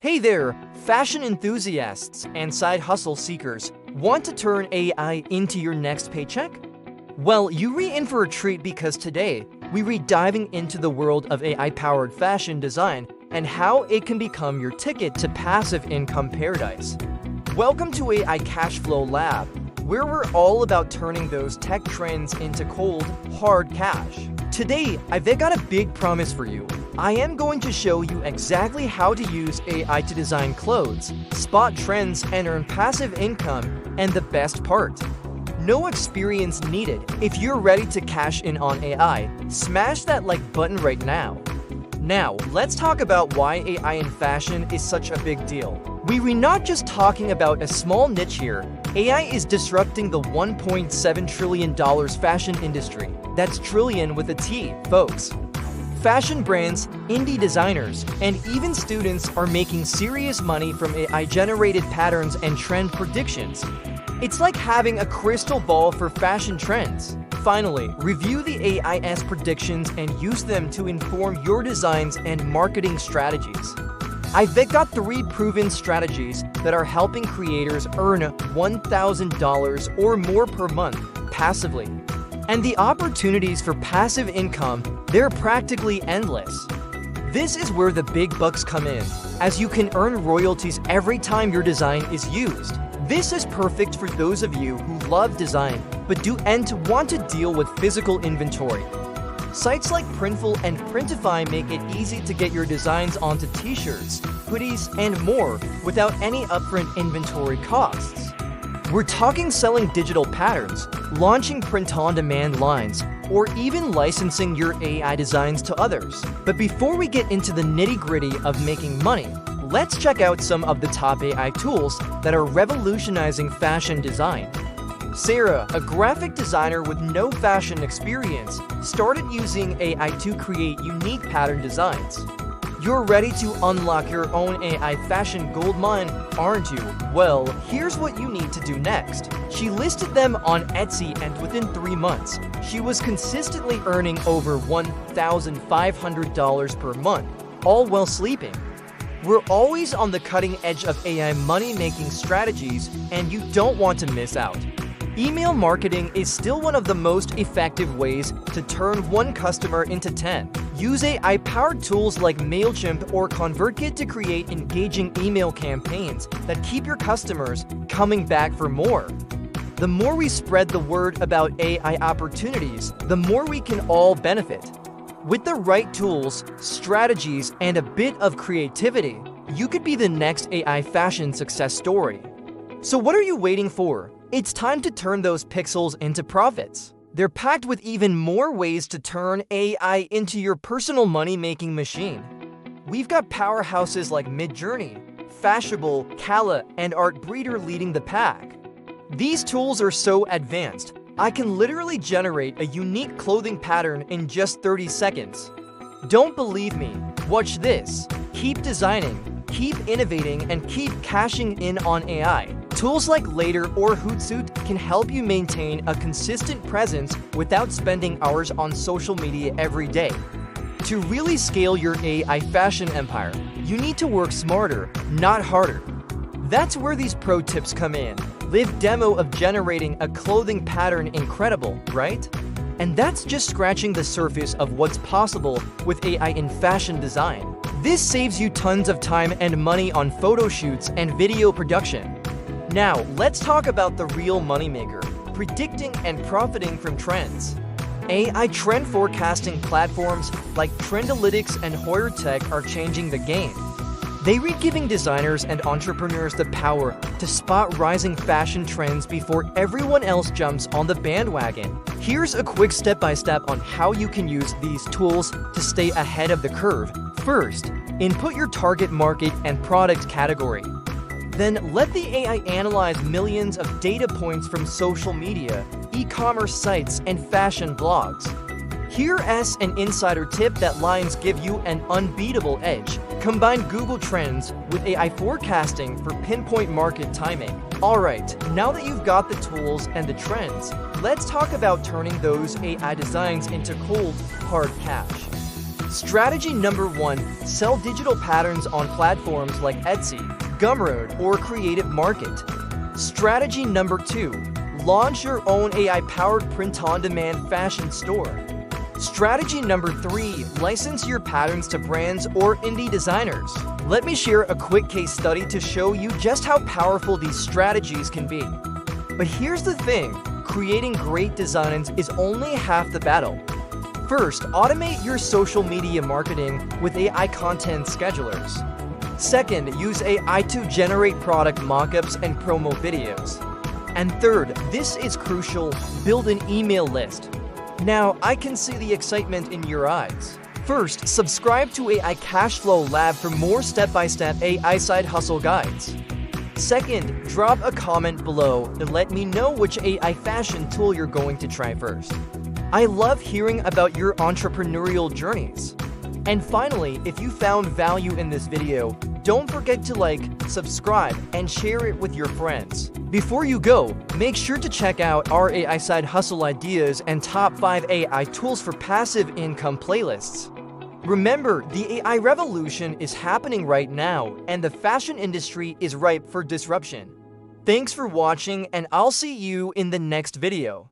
Hey there, fashion enthusiasts and side hustle seekers. Want to turn AI into your next paycheck? Well, you're in for a treat because today, we're diving into the world of AI-powered fashion design and how it can become your ticket to passive income paradise. Welcome to AI Cashflow Lab, where we're all about turning those tech trends into cold, hard cash. Today, I've got a big promise for you. I am going to show you exactly how to use AI to design clothes, spot trends, and earn passive income, and the best part, no experience needed. If you're ready to cash in on AI, smash that like button right now. Now, let's talk about why AI in fashion is such a big deal. We're not just talking about a small niche here. AI is disrupting the $1.7 trillion fashion industry. That's trillion with a T, folks. Fashion brands, indie designers, and even students are making serious money from AI-generated patterns and trend predictions. It's like having a crystal ball for fashion trends. Finally, review the AI's predictions and use them to inform your designs and marketing strategies. I've got 3 proven strategies that are helping creators earn $1,000 or more per month passively. And the opportunities for passive income, they're practically endless. This is where the big bucks come in, as you can earn royalties every time your design is used. This is perfect for those of you who love design, but want to deal with physical inventory. Sites like Printful and Printify make it easy to get your designs onto t-shirts, hoodies, and more without any upfront inventory costs. We're talking selling digital patterns, launching print-on-demand lines, or even licensing your AI designs to others. But before we get into the nitty-gritty of making money, let's check out some of the top AI tools that are revolutionizing fashion design. Sarah, a graphic designer with no fashion experience, started using AI to create unique pattern designs. You're ready to unlock your own AI fashion goldmine, aren't you? Well, here's what you need to do next. She listed them on Etsy, and within 3 months, she was consistently earning over $1,500 per month, all while sleeping. We're always on the cutting edge of AI money-making strategies, and you don't want to miss out. Email marketing is still one of the most effective ways to turn one customer into 10. Use AI-powered tools like MailChimp or ConvertKit to create engaging email campaigns that keep your customers coming back for more. The more we spread the word about AI opportunities, the more we can all benefit. With the right tools, strategies, and a bit of creativity, you could be the next AI fashion success story. So what are you waiting for? It's time to turn those pixels into profits. They're packed with even more ways to turn AI into your personal money-making machine. We've got powerhouses like Midjourney, Fashionable, Kala, and Artbreeder leading the pack. These tools are so advanced, I can literally generate a unique clothing pattern in just 30 seconds. Don't believe me? Watch this. Keep designing, keep innovating, and keep cashing in on AI. Tools like Later or Hootsuite can help you maintain a consistent presence without spending hours on social media every day. To really scale your AI fashion empire, you need to work smarter, not harder. That's where these pro tips come in. Live demo of generating a clothing pattern incredible, right? And that's just scratching the surface of what's possible with AI in fashion design. This saves you tons of time and money on photo shoots and video production. Now, let's talk about the real moneymaker, predicting and profiting from trends. AI trend forecasting platforms like Trendalytics and HeuerTech are changing the game. They're giving designers and entrepreneurs the power to spot rising fashion trends before everyone else jumps on the bandwagon. Here's a quick step-by-step on how you can use these tools to stay ahead of the curve. First, input your target market and product category. Then let the AI analyze millions of data points from social media, e-commerce sites, and fashion blogs. Here's an insider tip that lines give you an unbeatable edge. Combine Google Trends with AI forecasting for pinpoint market timing. Alright, now that you've got the tools and the trends, let's talk about turning those AI designs into cold, hard cash. Strategy number 1, sell digital patterns on platforms like Etsy, Gumroad, or Creative Market. Strategy number 2, launch your own AI-powered print-on-demand fashion store. Strategy number 3, license your patterns to brands or indie designers. Let me share a quick case study to show you just how powerful these strategies can be. But here's the thing, creating great designs is only half the battle. First, automate your social media marketing with AI content schedulers. Second, use AI to generate product mockups and promo videos. And third, this is crucial, build an email list. Now, I can see the excitement in your eyes. First, subscribe to AI Cashflow Lab for more step-by-step AI side hustle guides. Second, drop a comment below and let me know which AI fashion tool you're going to try first. I love hearing about your entrepreneurial journeys. And finally, if you found value in this video, don't forget to like, subscribe, and share it with your friends. Before you go, make sure to check out our AI side hustle ideas and top 5 AI tools for passive income playlists. Remember, the AI revolution is happening right now, and the fashion industry is ripe for disruption. Thanks for watching, and I'll see you in the next video.